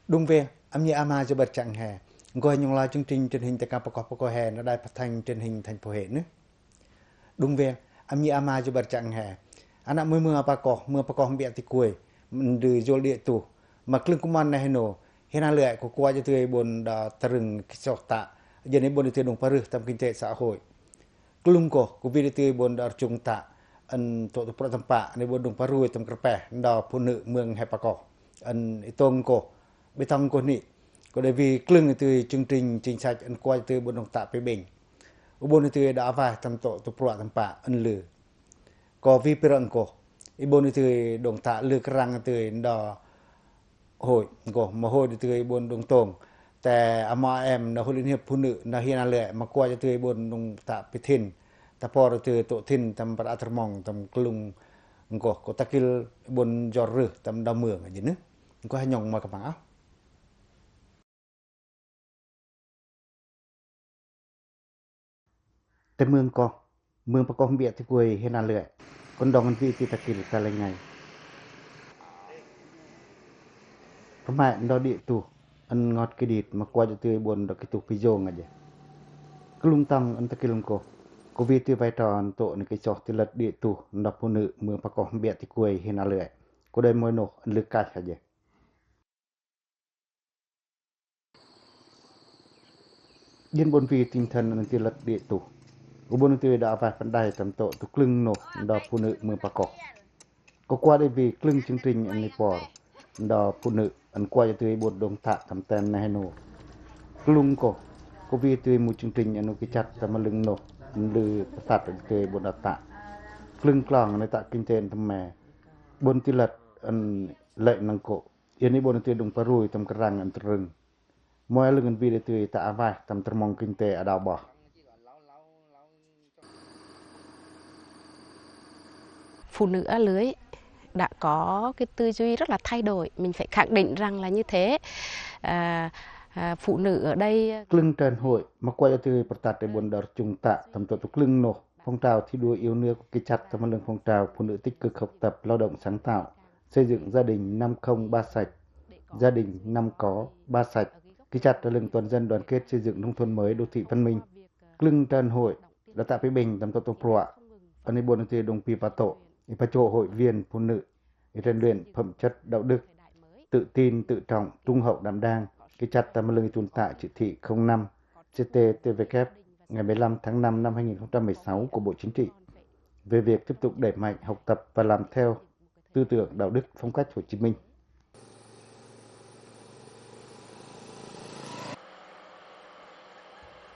Đúng về, âm nhạc ama cho bật chẳng hè. Gọi nhung là chương trình truyền hình tại cả bọc hè nó đài phát thanh truyền hình thành phố hệ nữa. Đúng về, âm nhạc ama cho bật chẳng hè. Anak mưa apa biak ti kuih. Mendu jol dia tu. Maklum kuman nah no. Hena lệ của qua cho tươi bồn đã trừng sọc tạ. Giờ này bồn đi tươi đồng paru tam kinh tế xã hội. Kelung ko ku vi tươi bồn đã trung tạ. An to pro tempat ni bồn đồng paru tam kerpeh da punu mương Hepako. An itong ko bê tông cô nị có đại vì clưng từ chương trình chính sách ăn quay từ bộ đồng tạ về bình ubon từ đã vài tầm tổ tổ pro tầm bạ ăn lử có vi perang cô ubon từ đồng tạ lử krang từ đó hội cô mà hội từ bộ đồng tôngแต่อามาเอ็มนะคนนี้ผู้นึนะเฮียนอะไรมากว่าจะตัวบนดงตะไปทินแต่พอเราตัวโตทินทำปราตรมองทำกลุงก็ตะกิลบนจอร์ทำดาวเมืองอย่างนี้ก็ให้ยองมากับมังแต่เมืองประกอบเบียดที่กวยเฮ็ดนั่นเลยคนดองกันที่ตะกิลกันอะไรไงทำไมดอดิตุอันงอดกระดิดมากว่าจะตัวบนดอกกิตุพิโยงอ่ะจ้ะกลุงตังอันตะกิลก็วิธีไปตอนโตในกิจอกที่ลัดดิตุดอกผู้นึเมืองประกอบเบียดที่กวยเฮ็ดนั่นเลยก็ได้มวยนกอันลึกกัดอ่ะจ้ะยินบนวีติงทันอันที่ลัดดิตุอุบลตัวดาวไฟปันไดตำโตตุกลึงนกดอกผู้นึเมืองประกอบก็กว่าได้วีกลึงจริงๆอันในปอดอกผู้นึอันกว่าจะตัวบทดงตะทำแตนในโนกลุงก็วีตัวมูจริงๆอันนุกิจัดตะมะลึงนกลือประสาทตัวบทตะกลึงกลางในตะกินเตนทำแม่บนติลัดอันเละนังโกยันนี้บนตัวดงปรุยตำกระรังอันตรึงมวยลึงอันวีตัวตะอาวายตำตรมองกินเตอดาวบ่phụ nữ ở lưới đã có cái tư duy rất là thay đổi, mình phải khẳng định rằng là như thế. Phụ nữ ở đây ครึ่งเทินห้วยมากว่าจะตือประตัดในบนดอจุงตะทำตัวครึ่งโนphong trào thi đua yêu nước cái chặt trong lượng phong trào phụ nữ tích cực học tập lao động sáng tạo xây dựng gia đình 503 sạch gia đình 5 có 3 sạch cái chặt trong lượng toàn dân đoàn kết xây dựng nông thôn mới đô thị văn minh ครึ่งเทินห้วยđã tạo cái bình tầmตัวปลวกอันนี้บนที่ดงปีปะโตอีพระโจhội viên phụ nữ rèn luyện phẩm chất đạo đức tự tin tự trọng trung hậu đảm đang cái chặt tầm lượng tồn tại chỉ thị 05 CTTVK ngày 15 tháng 5 năm 2016 của Bộ Chính trị về việc tiếp tục đẩy mạnh học tập và làm theo tư tưởng đạo đức phong cách Hồ Chí Minh.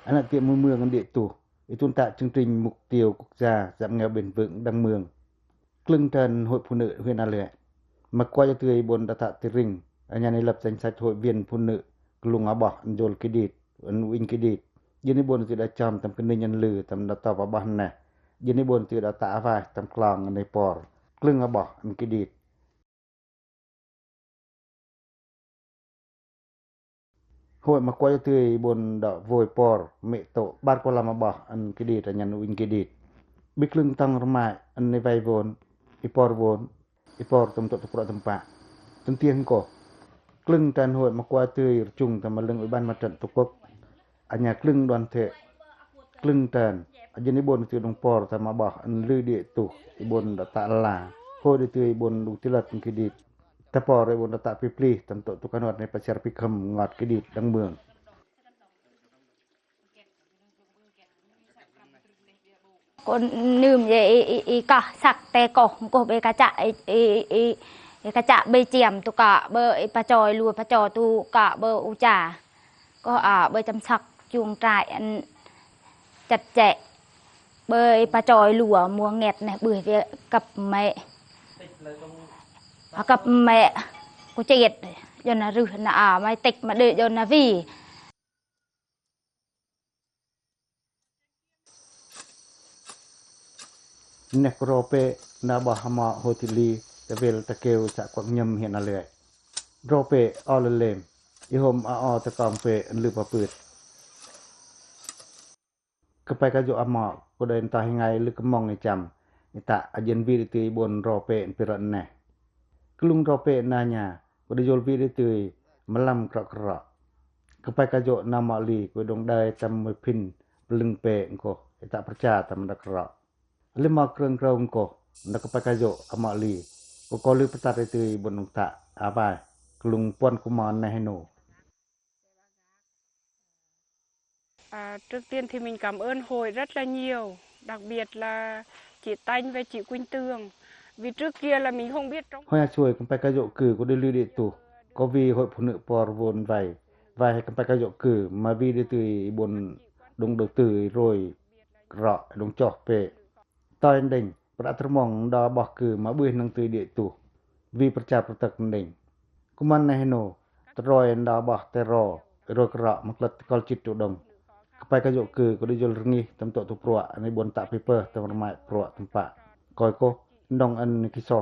Anh là tiệm mương ăn địa tù để tồn tại chương trình mục tiêu quốc gia giảm nghèo bền vững đăng mường. ครึ่งเทินhội phụ nữ huyện A Lệ mà qua cho tươi bồn đã tạ tì rình ở nhà này lập danh sách hội viên phụ nữ lùng áo bọc anh dồn cái đít anh uinh cái đít dân này bồn từ đã chom tầm cái nhân lử tầm đã tỏ vào bàn này dân này bồn từ đã tạ vài tầm klong anh này bò lưng áo bọc anh cái đít hội mà qua cho tươi bồn đã vội bò mẹ tổ bát qua làm áo bọc anh cái đít ở nhà uinh cái đít biết lưng tăng râm mại anh này vay vốn ipor tempat pura tempat tentiang ko klung tan hội mà qua tươi chung tầm lưng ủy ban mặt trận tổ quốc nhà klung đoàn thể klung tan ajeni bon tươi dong por tama bah an lư địa tu bon da ta la ho de tươi bon du tilat ki dit ta por bon da ta pipli tam to tu kanot ne pasar pikham ngot ki dit dang mương con nươm về cả sặc tè cổ về cả chạ bê chèm tu cả bơ pa chòi lùa pa chò tu cả bơ u trà có bơ chăm sặc chuồng trại ăn chặt chẽ bơ pa chòi lùa mua nghẹt này bưởi về cặp mẹ có chết cho nó rửa nó mai tịch mà để cho nó vì Nekrope na bahama hotili tevel takeu sa kwangnyam hian ale rope olelem ihom a ta kampe lu paput kepai ka jo ama ko den ta hingai lu kemong ni cham ta ajen vi ti bon rope piran ne klung rope nanya ko de jol vi ti มะลํากระกระก็ไปกะโยนามอลีก็ดงได้ตำมวยพินปลึงเปงก็อิตะประชาตำดักระลิมาเครื่องกรองก็นักไปกะโยอมอลีก็ลือประตัดตือบนดงตะอาบายกลุงป่วนกุมารในให้โนTrước tiên thì mình cảm ơn hội rất là nhiều, đặc biệt là chị Tanh và chị Quỳnh Tường. Vì trước kia là mình không biết trong... Hộiช่วยกันไปกะโยคือก็ได้ลือเดตุก็วีhội phụ nữปอร์วนไว้ให้กันไปกะโยคือมาวีได้ตือบนดงดตือโรยกระดงจอกเปตอยเด่งประตรมองดอบอกคือมาบื้อนังตือเดตุวีประชาประตักเด่งกุมันในให้โนตรอยดอบอกแต่รอโรยกระมักลัดกอลจิตตุดงไปกะโยคือก็ได้ยลรงีตำตตุปรวในบนตะเปเปอร์ตะมะปรวตำปะกอยโกดองอันกิซอ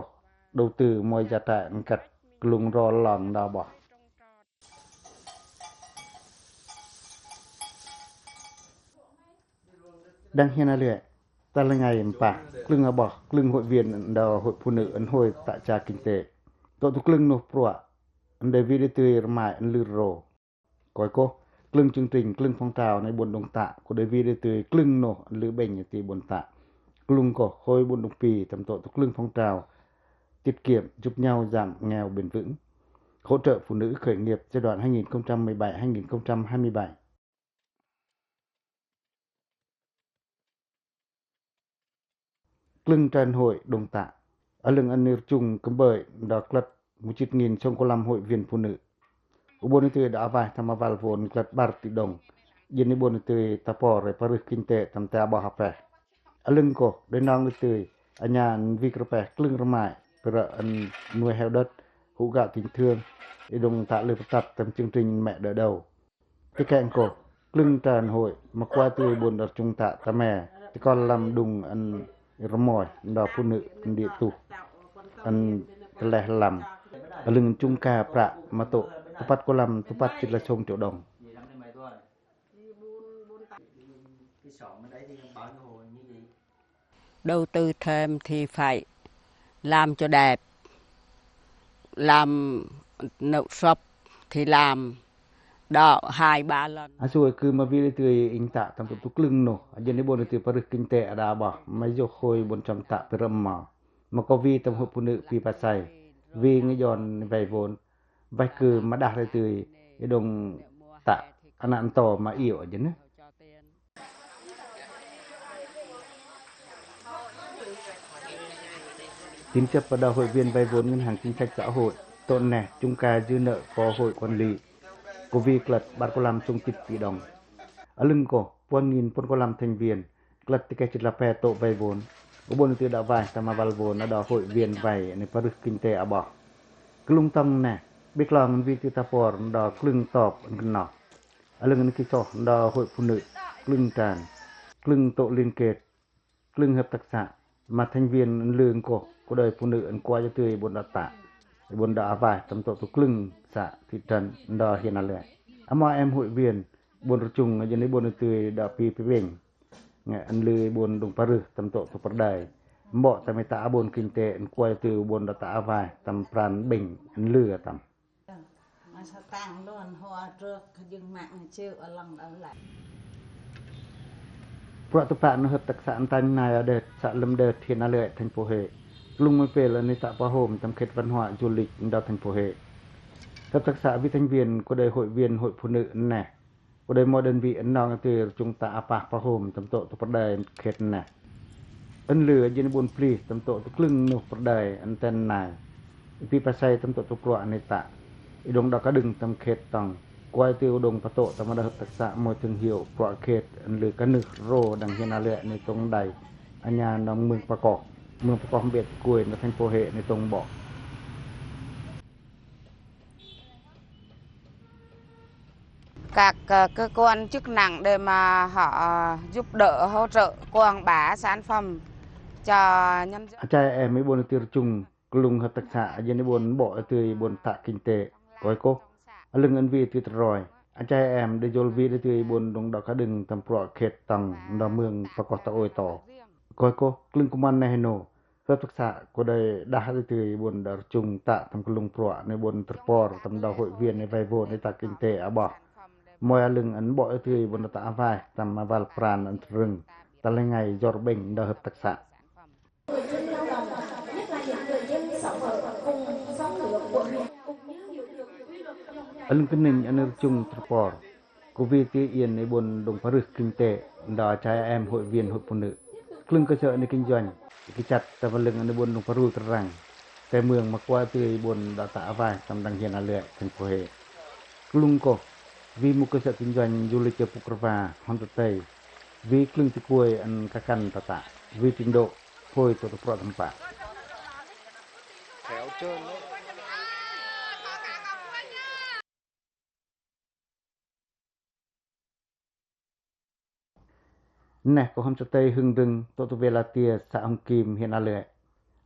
đầu tư môi gia tạ cắt lùng rò lòng đào bỏ đang hiện lệ ta là ngày bạc lưng bỏ lưng hội viên đào hội phụ nữ ấn hồi tại trà kinh tế tổ tục lưng nộp rủa để vi đi tươi mại lư rồ coi cô lưng chương trình lưng phong tràoในบนดงตะcủa để vi đi tươi lưng nổ lư bệnhตีบนตะลุงก็คอยบนดงปีตำโตตุกลึงphong trào tiết kiệm giúp nhau giảm nghèo bền vững hỗ trợ phụ nữ khởi nghiệp giai đoạn 2017-2027 Lưng tràn hội đồng tạ ở lưng ăn nêu chung cấm bởi đó lật 1.000 trong cô làm hội viên phụ nữ Ubon itu đã vài tham aval vốn lật bar tỷ đồng dân Ubon itu tapor reparu kinh tế tam ta bảo hợp ở lưng cổ đến nong itu nhà vi cропè lưng ramai Pero an nuôi heo đất hữu gạo tình thương để đồng tạ lừa tập tầm chương trình mẹ đỡ đầu cái cạnh cổ lưng tràn hội mà qua từ buồn đợt trung tạ ta mẹ thì con làm đùng ăn rắm mỏi đò phụ nữ ăn địa tụ ăn lẻ làm ở lưng trung ca prạ mà tổ tu bắt có làm tu bắt chỉ là chông triệu đồng đầu tư thêm thì phải làm cho đẹp, làm nấu súp thì làm đỏ 2-3 lần. Asoiคือมาวิริตุอิงตะตำตุกลึงโนยันนิบนติปรึกกินเตอดาบ่ไม่โยคอยบนจำตะเปรมมามาก็วีตำหุปุนึปีปัสไซวีงยอนไวโวนไวคือมาดาเลยตุยดงตะอนันโตมาเอี่ยวจังนะTín chấp pada hội viên vay vốn ngân hàng chính sách xã hội tộn nẻ chung ca dư nợ có hội quản lý của vi lật bát có làm chung chít tỷ đồng ở lưng cổ 1.000 có làm thành viên lật thì cái chít là phe tổ vay vốn của bốn từ đã vay tam aval vốn ở đó hội viên vayในประkinh tế à bỏ cứ lung tung nè biết lòng vi từ ta phò đó lưng tọp gần nọ ở lưng cái sọ đó hội phụ nữ lưng tràn lưng tổ liên kết lưng hợp tác xã mà thành viên lương cổ của đời phụ nữ qua cho tươi bồn đà tạ bồn đà vài tầm tổ tục lưng xã thị trấn đò hiện là lệ mọi em hội viên bồn trùng ở dưới bồn tươi đà pi bình nghe ăn lười bồn đồng pa rư tầm tổ tục đời bỏ tại mấy tạ bồn kinh tế qua cho tươi bồn đà tạ vài tầm pran bình ăn lừa tầm tăng luôn hoa trước dừng mạng chịu ở lòng ở lại Pura tu pak hợp tác xã Tan Nai ở đợt xã Lâm Đợt hiện là lệ thành phố Huế. Lung mới về là nơi xã Pa Hồm tầm kết văn hóa du lịch đào thành phố Huế. Hợp tác xã vi thành viên của đời hội viên hội phụ nữ nè. Của đời mọi đơn vị ấn nong từ trung tá Apak Pa Hồm tầm tổ tu đời kết nè. Ấn lửa dân buôn pli tầm tổ tu lưng nục đời ấn tên này. Pi pa say tầm tổ tu pruạ nơi tạ. Đông đó cả đừng tầm kết tầng. Quay tiêu đồng phát tổ tầm hợp tác xã mọi thương hiệu quả kết lửa cá nực rô đằng hiện lệในตรงใดอัญญาน้องเมืองประกอบเบียดกุยในthành phố Huếในตรงบ่Các cơ quan chức năng để mà họ giúp đỡ hỗ trợ quảng bá sản phẩm cho nhân dân. อาจารย์ไม่บนติรจุงกลุ่มhợp tác xãยันบนบ่ตือบนตะkinh tếก้อยโกlưng ăn vi từ rồi anh trai em để dồn vi để từ buồn đồng đảo cá đừng tầm pro khệt tầng đảo mương và có tàu ôi tỏ coi cô lưng công an này nổ hợp tác xã có đây đã từ buồn đã chung tạ tầm lùng prọในบนตรปอตำดาวhội viênในไวโวในตาkinh tế à bỏ mọi lưng ấn bỏ từ buồn tạ vai tầm mà val pran ấn rừng ta lên ngày giọt bình đào hợp tác xã lưng kinh ninh ấn chung trปอcủa vi tiêu yênในบนđồng phá rực kinh tế đào trái em hội viên hội phụ nữครึ่งก็เจอในkinh doanhกิจัดตะวันลึงในบนลงพรูตรังแต่เมืองมากว่าตือบนดาตะอาวายตำดังเฮียนอาเลือถึงโพเฮกลุงก็วีมุกเสกินจันยูลิเจปุกรวาฮอนตเตยวีคลึงตะกวยอันกะกันตะตะวีตินโดโพยตัวตะปรอตำปะแถวเจิ้นnè có hôm tây hưng rừng tổ tu về là tia xã hồng kim hiện là lệ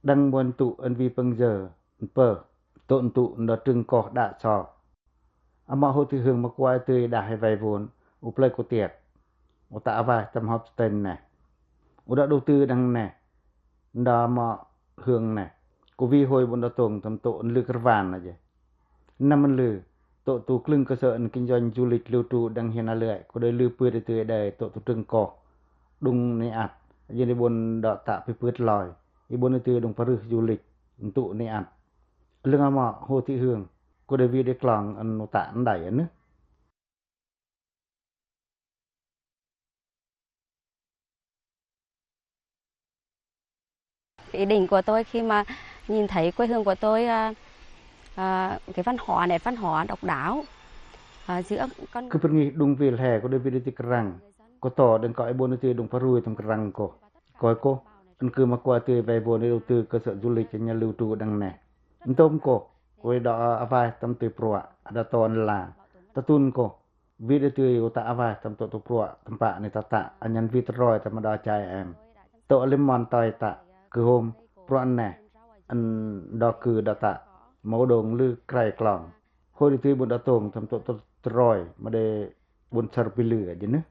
đăng buồn tụ ân vi pâng giờ pờ tộn tụ nó trưng cỏ đạ sò mà hồ thì hương mà qua tươi đã hay vay vốn úp lời của tiệt một tạ vài tầm học tên nè một đã đầu tư đăng nè đó mà hương nè của vi hồi bọn đó tồn tầm tổ lư cờ vàn là gì năm ân lư tổ tu clưng cơ sở kinh doanh du lịch lưu trú đăng hiện là lệ có đời lư pươi tươi đầy tổ tu trưng cỏ đungในอัดยืนในบนดอกตะไปพืชลอยอีบนในตือดงปรึกยูลิกตุในอัดเรื่องหมอโหที่เฮืองก็ได้วีได้กลองอันตะอันใดอันนึý định của tôi khi mà nhìn thấy quê hương của tôi cái văn hóa này văn hóa độc đáo giữa con คือเป็นงี้ดงเวลแห่ก็ได้วีได้ติกรังก็ต่อดังก็ไอ้บนในตือดงพรุยทำกรังก็ก้อยก็อันคือมากว่าตือไปบนในตือก็เสจุลิกญาลูตูดังแน่อันต้มก็ก้อยดอกอาวายตำตือปรัวอดาตอนลาตะตุนก็วิดตืออุตะอาวายตำตัวปรัวตำปะในตะตะอันยันวิตรอยธรรมดาใจแอมโตลิมอนตอยตะคือโฮมปรัวแน่อันดอกคือดาตะหมอดงลือไกรกล่องโหดิตือบนดาตงทำตัวตรอยมาได้บนชรปิลือจินะ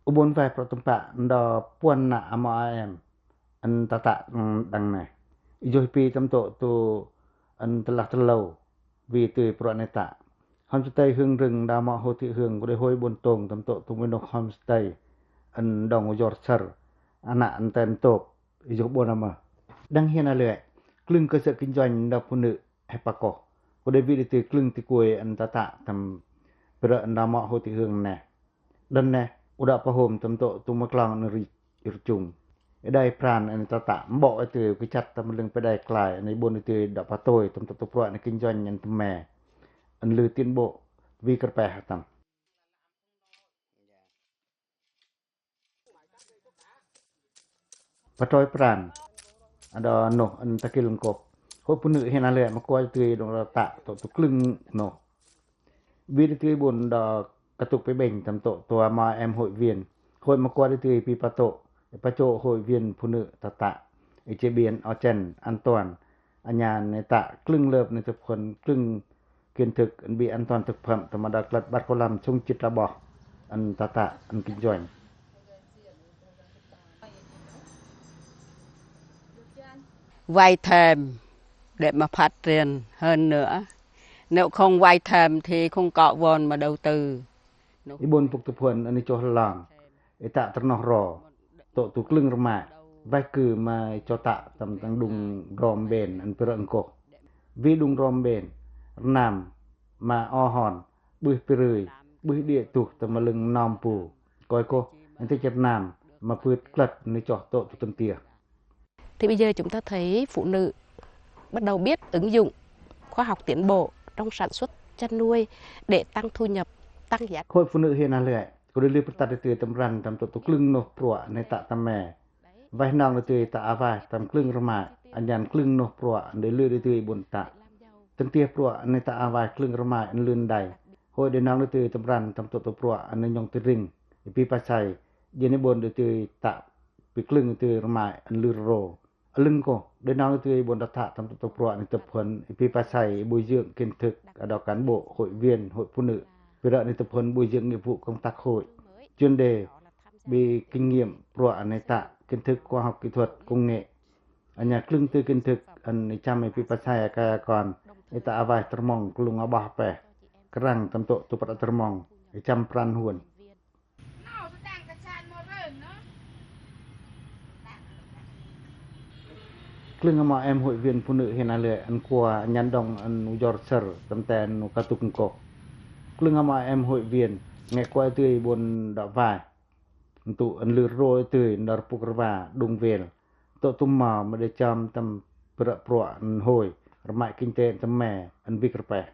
อุบลไฟประตุมปะดอป่วนนะอมอเอ็มอันตะตะดังไหนอีโจปีตำโตตูอันตะลักตะเลาวีตือปรอเนตะฮอมสเตย์หึงรึงดามอโหติหึงก็ได้ห้อยบนตรงตำโตตุงเวนกฮอมสเตย์อันดองยอร์เซอร์อันน่ะอันเต็นโตบอีโจบนมาดังเฮียนอะเลยกลึงก็จะกินจอยดอกพุนึให้ปะกอก็ได้วีได้ตือกลึงติกวยอันตะตะทำเปรอันดามอโหติหึงแน่ดันแน่อุดาปะโหมตำโตตุมะกลางนริอิรจุงได้พรานอันตะตะบ่ไอ้ตือกิจัดตำลึงไปได้กลายในบนไอ้ตือดอกปะโตยตำโตตุปรอในกินจอยยันตแม่อันลือตินโบวีกระแปหตังปะตอยพรานอันดอโนอันตะกิลงกบโหปุนึเฮนาเลยมากวยตือดงตะโตตุกลึงโนวีได้ตือบนดอกกระตุกไปเบ่งตำโตตัวมาแอมhội viên hộiมากว่าได้ตือปีปะโตปะโจhội viênผู้นึตะตะไอเจเบียนออเจนอันตวนอัญญาในตะครึ่งเลิบในทุกคนครึ่งเกียนถึกอันบีอันตอนถึกเพิ่มธรรมดากลัดบัดโคลัมชงจิตระบออันตะตะอันกินจอยvay thêm để mà phát triển hơn nữa. Nếu không vay thêm thì không có vốn mà đầu tư. Ibon puk tupuan ani cho lang. Eta ternoh ro. To tu klung rma. Vai cứ mà cho tạ tầm tăng đùng rom ben an perang ko. Vi đùng rom ben nam mà o hòn bưới perơi bưới địa tu tầm lưng nom pu. Coi cô anh thấy chặt nam mà phượt lật nơi cho to tu tâm tia. Thì bây giờ chúng ta thấy phụ nữ bắt đầu biết ứng dụng khoa học tiến bộ trong sản xuất chăn nuôi để tăng thu nhập, tăng giá. Hội phụ nữ hiện nay lại có được liên tục từ tầm rằn tầm tổ tục lưng nộp rụaในตะตะแม่ไว้นองtừตะอาวายตำครึ่งระมาอันยันครึ่งนกปรัวได้เลือดtừบนตะตังเตียปรัวในตะอาวายครึ่งระมาอันลื่นใดโหยได้นองtừตำรันตำตัวปรัวอันยองตริงปีปัจจัยยืนในบนtừตะปีครึ่งtừระมาอันลื่นโรลึงก็ได้นองtừบนตะตำตัวปรัวในตะพลปีปัจจัยบุยเยือกกินถึกดอกกันโบhội viên hội phụ nữ Pira ni tapon bùi dựng nghiệp vụ công tác hội, chuyên đề bị kinh nghiệm pro anh tạ kiến thức khoa học kỹ thuật công nghệ. Anh nhà clưng từ kiến thức anh chăm ai pipasaya kaya còn eta avai termong kulung abah pe kerang tamto tupat termong chăm pran huon. Clưng mà em hội viên phụ nữ hiện nay anh qua nhắn đồng anh Yorkshire tâm tèn nu katuk ko. Clưng mà em hội viên nghe qua tươi buồn đỏ vải. Tụ anh lừa rồi tươi nở pukrva đung về. Tụ tum mà để chăm tâm pro anh hồi mại kinh tế tâm mẹ anh vikrpe.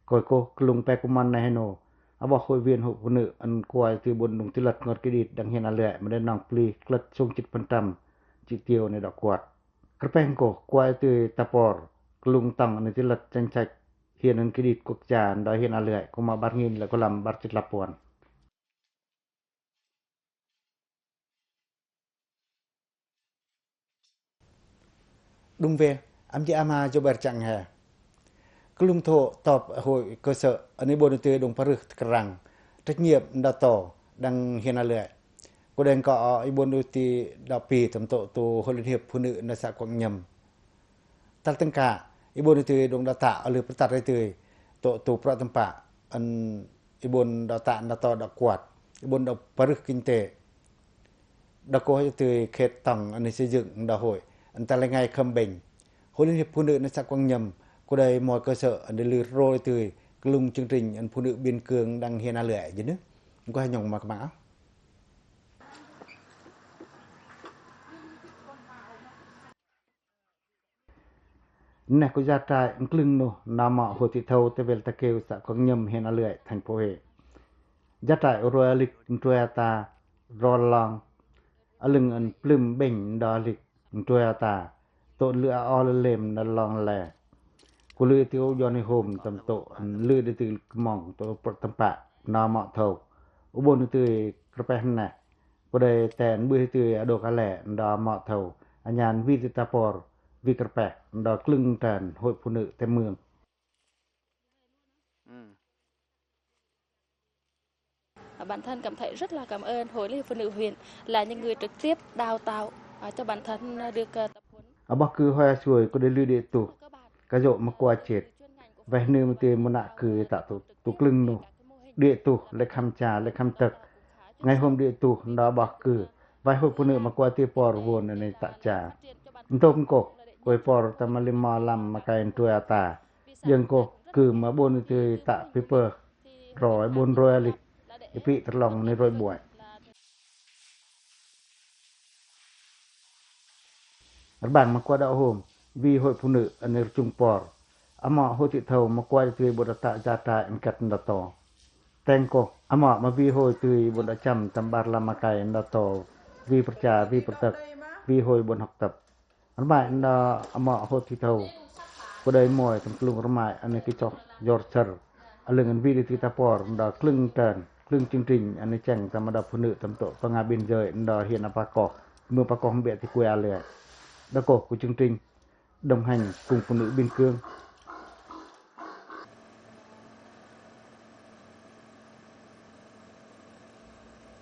Coi cô clung pe kuman này no. Abo hội viên hội phụ nữ anh qua tươi buồn đung tilat ngọt cái đít đang hiện nay mà để nòng pli klet sung chit pentam chỉ tiêu này đỏ quạt. Kerpengko kuai tu tapor kelung tang ni tilat cencak hian an kredit quốc gia da hian alai ko ma bar ngin la ko lam bar chit lapuan Đúng về am chi ama jo ber chang ha kelung tho top hội cơ sở anh bon tu dong paruk kerang trách nhiệm da to đang hian alai cô đền có Ibon Uti đạo Pì tầm tổ tù Hội Liên hiệp Phụ nữ nơi xã Quảng Nhâm. Tất tân cả Ibon Uti đồng đào tạo ở lưới phát tạt tươi tổ tù Pro Tâm Pạ anh Ibon đào tạo đào tạo đào quạt Ibon đào paruk kinh tế đào cốให้tươi khét tầng anh xây dựng đào hội anh ta lại ngay khâm bình Hội Liên hiệp Phụ nữ nơi xã Quảng Nhâm cô đây mọi cơ sở anh lưới rồi tươi lùng chương trình anh phụ nữ biên cương đang hiện lệ dưới nước có hay nhồng mà các bạn Nè có gia trai clưng no nam mọ hồ thị thâu te vel ta kêu xã Quảng Nhâm hiện ở lưỡi thành phố Huế. Gia trai Royalic Toyota Rolang ở lưng an plum bỉnh đo lịch Toyota tộn lựa o lem na long lè. Cô lựa tiêu Johnny Home tầm tổ lựa đi từ mỏng tổ tâm bạ nam mọ thâu. U bôn từ Krapen nè. Cô đây tèn bươi từ đồ cá lẻ đo mọ thâu. Anh nhàn Vitapor Vikrpe đó clưng tràn hội phụ nữ tại mường. Bản thân cảm thấy rất là cảm ơn Hội Liên hiệp Phụ nữ huyện là những người trực tiếp đào tạo cho bản thân được tập huấn. Ở bắc cứ hoa chuối có để lưu địa tụ, cái rộ mà qua chết, về nơi mà tiền một nạ cứ tạo tụ clưng nụ, địa tụ lấy khăm trà lấy khăm tật, ngày hôm địa tụ đó bắc cứ vài hội phụ nữ mà qua tiêu bò vốn ở này tạ trà, tôm cổ Koi por tama lima lam makain Toyota. Yang ko cứ mà bôn từ tạ paper rồi bôn royalic bị terlong ni rồi buat. Bản mà qua đạo hôm vì hội phụ nữ ở nơi Trung Por, ama hội thị thầu mà qua từ bộ tạ gia trại anh cắt đào to. Tên ko ama mà vì hội từ bộ đã chăm tambar lam makain đào to vì percaya vì pertek vì hội bộ học tập. Ramai na ama ho ti thau ko dai moi tam klung ramai ane ki chok Yorkshire aleng vi ti ta por da klung tan klung chương trình ane chang tam da phụ nữ tam to panga biên giới da hiện apa ko mưa pa ko be ti ku ale da ko của chương trình đồng hành cùng phụ nữ biên cương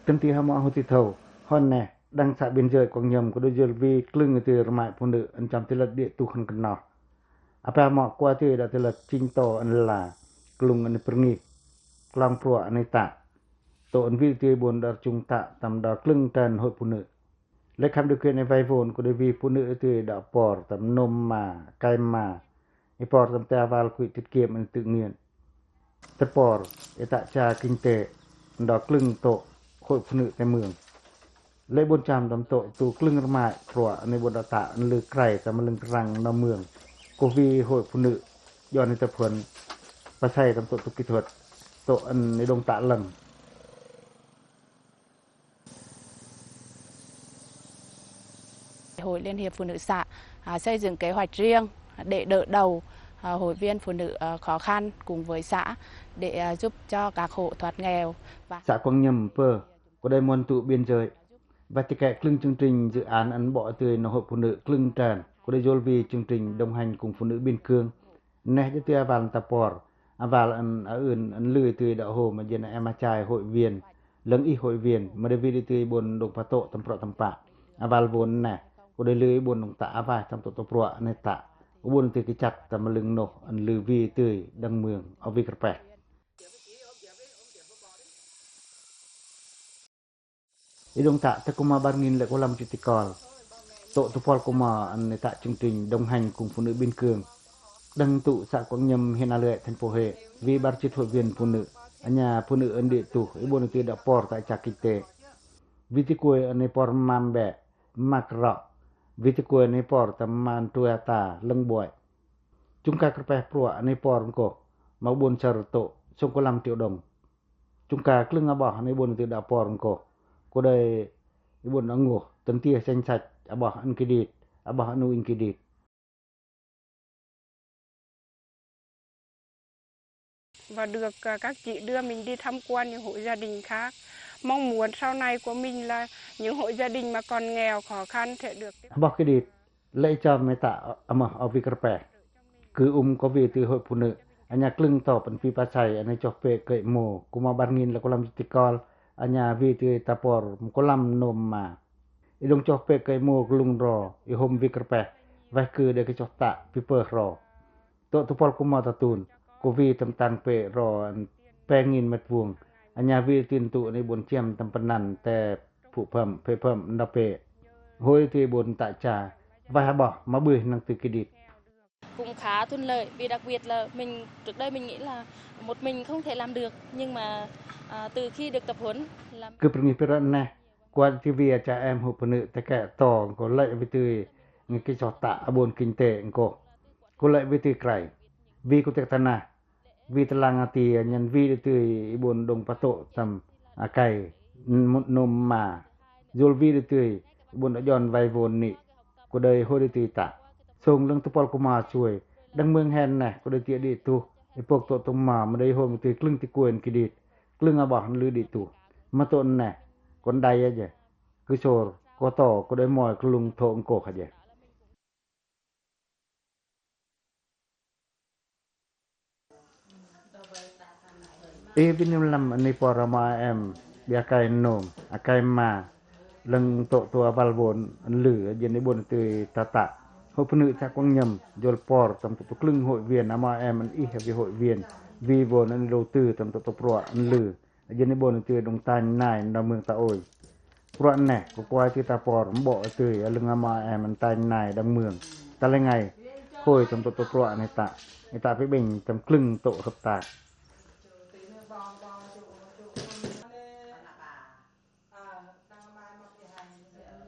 Tâm ti hama ho ti thau hon nè đang xã biên giới Quảng Nhâm có đôi giờ vì clưng từ mại phụ nữ anh chăm tới lật địa tu khăn cần nọ. Apa mọ qua từ đã tới lật chinh to anh là clung anh pergi, clang pro anh tạ. Tổ anh vi từ buồn đã trung tạ tầm đó clưng trần hội phụ nữ. Lấy khám điều kiện này vay vốn của đôi vì phụ nữ từ đã bò tầm nôm mà, cay mà. Cái bò tầm ta vào quỹ tiết kiệm anh tự nhiên. Tất bò, cái tạ trà kinh tế, đó clưng tổ hội phụ nữ tại mường. Lấy bốn trăm tầm tội tù clưng ra mại củaในบทตะลือไกรแต่มันลึงรังนเมืองโควีhội phụ nữ doในtập huấn và xây tầm tội tục kỹ thuật tộiในđồng tạ lần Hội Liên hiệp Phụ nữ xã xây dựng kế hoạch riêng để đỡ đầu hội viên phụ nữ khó khăn cùng với xã để giúp cho các hộ thoát nghèo và xã Quảng Nhâm Pơ có đây môn tụ biên giới và thì kẻ clưng chương trình dự án ấn bỏ tươi nó hội phụ nữ clưng tràn có đây dồn vì chương trình đồng hành cùng phụ nữ biên cương nè cho tia vàng tập bò vào ẩn lười tươi đạo hồ mà dân em trai hội viên lớn y hội viên mà đây vì tươi buồn đồng phá tổ tầm prọ tầm pạ vào vốn nè có đây lưới buồn đồng tạ vài tầm tổ tổ prọ này tạ buồn tươi cái chặt tầm lưng nổ ẩn lười vi tươi đăng mường ở vi cặp bè ý đồng tạ ta cũng mà ban nghìn lại có làm chuyện còn tổ tổ pol cũng mà anh tạ chương trình đồng hành cùng phụ nữ biên cường đăng tụ xã Quảng Nhâm hiện là lệ thành phố Huế vì ban chít hội viên phụ nữ ở nhà phụ nữ ấn địa tụ ý buồn tươi đã por tại trà kinh tế vì tí quê ở nơi por mam bẹ mạc rọ vì tí quê nơi por tầm man tuya tà lưng bội chúng ta cặp pro ở nơi por cổ máu buồn chờ tổ xong có 5 triệu đồng chúng ta lưng bỏ nơi buồn tươi đã por cổ có đây buồn nó ngủ tấn tia xanh sạch bỏ ăn cái đít bỏ ăn nuôi cái đít và được các chị đưa mình đi tham quan những hộ gia đình khác. Mong muốn sau này của mình là những hộ gia đình mà còn nghèo khó khăn sẽ được bỏ cái đít lấy cho mẹ tạ ở vi cặp cứ có về từ hội phụ nữ anh nhà cưng tỏ phần phi pa chạy anh cho về cậy mồ cũng mà ban nghìn là có làm tikol anh nhà về từ tapor có làm nôm mà ý đồng cho về cậy mồ lung rò ý hôm vi cặp vài cứ để cái cho tạ phi per rò tổ tụ pol cũng mà tụn cô vi tầm tăng pe rò pengin mét vuông anh nhà vi tin tụในบน chiam ตำ panan แต่ผู้เพิ่มเพเพิ่มนเปhôi thì buồn tại trà vài bỏ mà bưởi năng từ cái đít cũng khá thuận lợi vì đặc biệt là mình trước đây mình nghĩ là một mình không thể làm được nhưng mà từ khi được tập huấn làm cứ pergi peran nè qua TV cha em hộ phụ nữ tại kẻ tỏ có lợi với từ những cái trò tạ buồn kinh tế có lợi với từ cày vì có tệ na vì telang ati nhân vì từ buồn đồng phát tổ tầm cày nôm mà rồi vì từ buồn đã giòn vay vốn nị có đời hôi từ tạ sông lưng tupol của mà chuối đăng mương hen này có đời tiệt đi tuไอ้พวกตัวตมามาได้โหมติคลึงติกวนกิดิตคลึงบ่หันลือดิตุมาต้นน่ะคนใดอะเจคือโชรก็ต่อก็ได้มอยกลุงโทงโกขะเจบินลำอันนี้ปรมาแอมเบียไก่นมอาไก่มาลังโตตัวบาลบนอันเหลือเย็นในบนตือตะตะhội phụ nữ xã Quang Nhâm dồn por tầm tổ lưng hội viên ama em an ít về hội viên vì vốn anh đầu tư tầm tổ pro anh lử dânในบนตือดงตานนายในเมืองตะโอยปรอันแหน่ก็กว่าที่ตาปอบ่ตือลึงama em anตานนายดังเมืองตะละไงค่อยตำตัวproในตาไปเบ่งตำครึ่งโตกับตา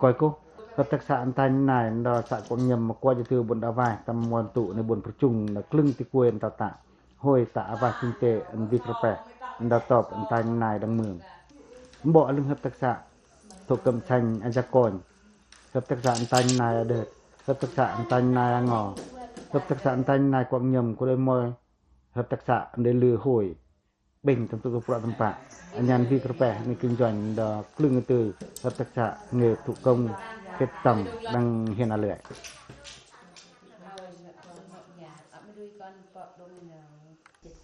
coi cô hợp tác xãอัน Thanh này ดอxã Quang Nhâm มากว่าจะถือบนดาวายตำมวลตุในบนประชุมและครึ่งที่กวนตะตะห้อยตะวาคิงเตอันวิกระแปอันดาตอบอัน Thanh này ดังเมืองบ่ลึงhợp tác xã thuộc cầm tranhอันจะก่อนhợp tác xãอัน Thanh này เดิดhợp tác xãอัน Thanh này งอhợp tác xãอัน Thanh này Quang Nhâm ก็ได้มอยhợp tác xãอันได้ลือห้อยเบ่งตำตัวประตำปะอันยันวิกระแปในkinh doanh ดอครึ่งตือhợp tác xã nghề thủ công kết tầm đang hiện là lệ.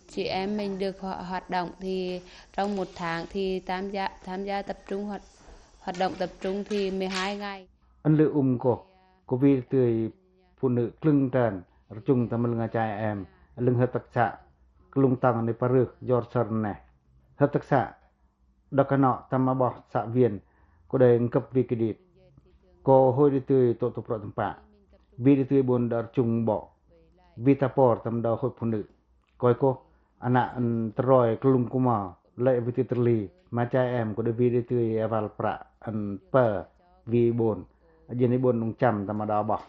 Chị em mình được hoạt động thì trong một tháng thì tham gia tập trung hoạt động tập trung thì 12 ngày. Anh lựa có vì từ phụ nữ cưng tràn chung tầm lưng trai em lưng hợp tác xã lung tăngในปรึกยอดสรนhợp tác xãดอกนอตำมาบ่xã viên cóได้cấp vi cái đít có hôi đi tươi tổ tổ pro tầm pạ vì đi tươi buồn đợt chung bỏ vì ta por tầm đào hội phụ nữ coi cô anh anh trôi lung của mà lệ vì tươi terli mà trai em có được vì đi tươi vào pra anh per vì buồn dân ấy buồn nông chăm tầm mà đào bỏ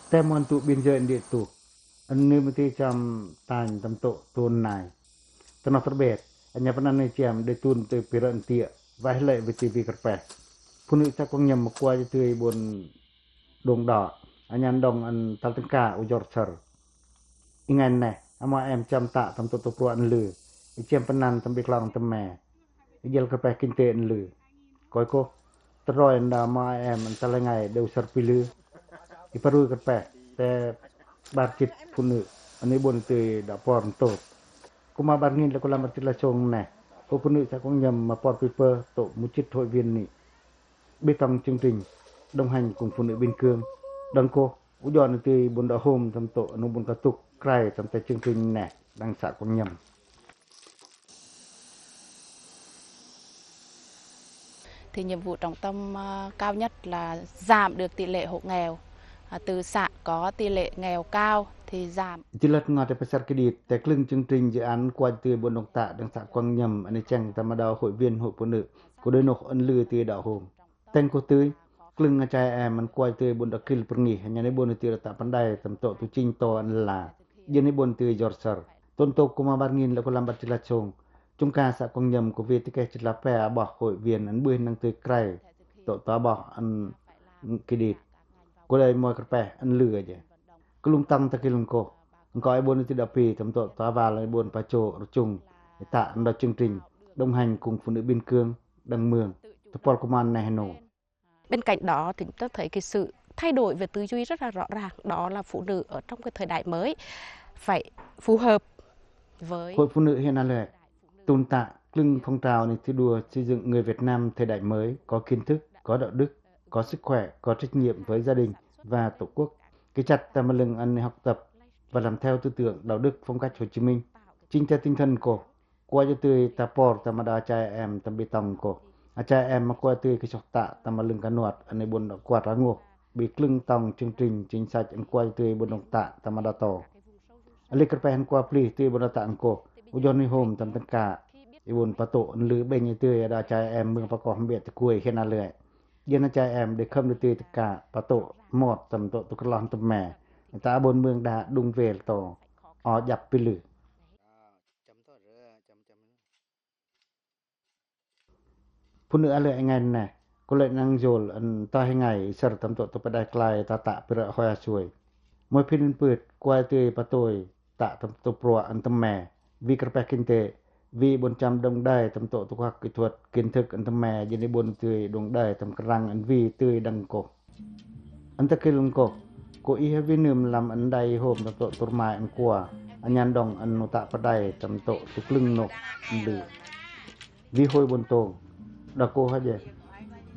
tem môn tụ biên giới địa tụ anh nơi mà tươi chăm tàn tầm tổ tuần này tầm nó terbet hanya pernah neciam de tun te piran tia vai lệ với TV carpet phụ nữ xã Quang Nhâm mà qua cho tươi buồn đồng đỏ anh ăn đồng ăn tal tengka u jorcer ingan này ama em chăm tạ tầm tổ pro ăn lử chiam penan tầm bik lang tầm mè jel carpet kinte ăn lử coi cô troi anda ama em ăn tal ngai deu ser pilu อีปรุยกันแปะแต่บาดจิตผู้นึอันนี้บนเตยดาปอนโตกุมาบาดงินแล้วก็ลามัติละชงแน่ผู้นึจะคงยำมาปอดปีเปอร์โตมุจิตโถยเวียนนี่เบตองจึงtrình đồng hành cùng phụ nữ biên cương đăng cô u dọn từ bồn đỏ hôm tầm tổ nông bồn cả tục cày tầm tại chương trình nè đang xạ quang nhầm thì nhiệm vụ trọng tâm cao nhất là giảm được tỷ lệ hộ nghèo từ xã có tỷ lệ nghèo cao thì giảm chỉ lật ngọt để pasar kreditแต่ครึ่งchương trình dự án qua từ bồn đồng tạ đang xạ quang nhầm anh chàng tầm mà đào hội viên hội phụ nữ của đôi nọc ân lư từ đảo hôm tên cô tươiครึ่งอาจารย์แอมมันกวยตือบนตะคิลปรงีหยังในบนตือตะปันไดตำโตตุจิงโตอันลายันในบนตือยอร์เซอร์ต้นโตกุมาบางินแล้วก็ลำบัดจิลาชงจุงกาสะกงยำกเวติแกจิลาแปะบ่โหยเวียนอันเบื้อนังตือไกรโตตาบ่อันกิดิตก็เลยมอยกระแปะอันเลือจ้ะกลุงตังตะกิลุงโกก็ไอ้บนตือดาปีตำโตตาวาเลยบนปะโจรจุงตะอันดchương trình đồng hành cùng phụ nữ biên cương đằng mườngตะปอลกุมารในฮานอยBên cạnh đó thì tôi thấy cái sự thay đổi về tư duy rất là rõ ràng, đó là phụ nữ ở trong cái thời đại mới phải phù hợp với Hội phụ nữ hiện nay tôn tạ lưng phong trào này thi đua xây dựng người Việt Nam thời đại mới có kiến thức, có đạo đức, có sức khỏe, có trách nhiệm với gia đình và tổ quốc. Cái chặt ta mà lưng ăn học tập và làm theo tư tưởng đạo đức phong cách Hồ Chí Minh. Chính theo tinh thần của qua cho tươi ta por ta mà đa trai em ta bê tông củaอาจารย์แอมมาควาตือกิชกตะตามมาลึงกันนวดอันในบนกวาดระงกบีคลึงตองจึงจริงจิงสัจอันควาตือบนดงตะตามมาดาโตอลิกระแปหันกวาปลีตือบนตะอังโกอุยอนนิโฮมตำตังกาอีบนปะโตอันลือเบญตืออาจารย์แอมเมืองประกอบเบียดตะกุยเฮ็ดนาเลยเย็นอาจารย์แอมได้คำตือตะกาปะโตหมดตำโตตุกลอนตะแม่ตาบนเมืองดาดุงเวลโตออยับปิลือผู้นึอะไรไงน่ะก็เลยนั่งโยลอันตาให้ไงสรตำตัวไปได้ไกลตาตะเปรหอยช่วยมวยพินเปิดกวายเตยปะโตยตะตำตัวปรัวอันตะแม่วิกระแปกินเตวิบนจำดงได้ตำตัวตุกกิทวดกินทึกอันตะแม่ยินในบนเตยดงได้ตำกรังอันวิเตยดังโกอันตะกิลงโกโกอีเฮวินึมลำอันใดโฮมตำตัวตุรมายอันกัวอันยันดองอันโนตะปะได้ตำตัวตุกลึงนกอันลือวิโหยบนโตDako saja.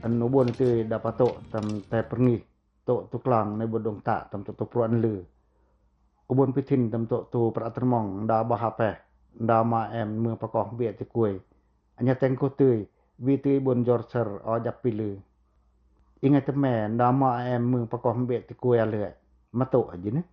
Anu bon itu dapat tok tam tai pergi tok tu kelangในบนดงตะตำตัวปรวนลืออุบลพิทินตำตัวตูประตรมองดาบหาแปดามาแอมเมืองประกอบเบียตะกุยอันยะแตงโกตุยวิตุยบนจอร์เซอร์อจับปิลืออิงไงตะแม่ดามาแอมเมืองประกอบเบียตะกุยอะเลยมาโตอะจินะ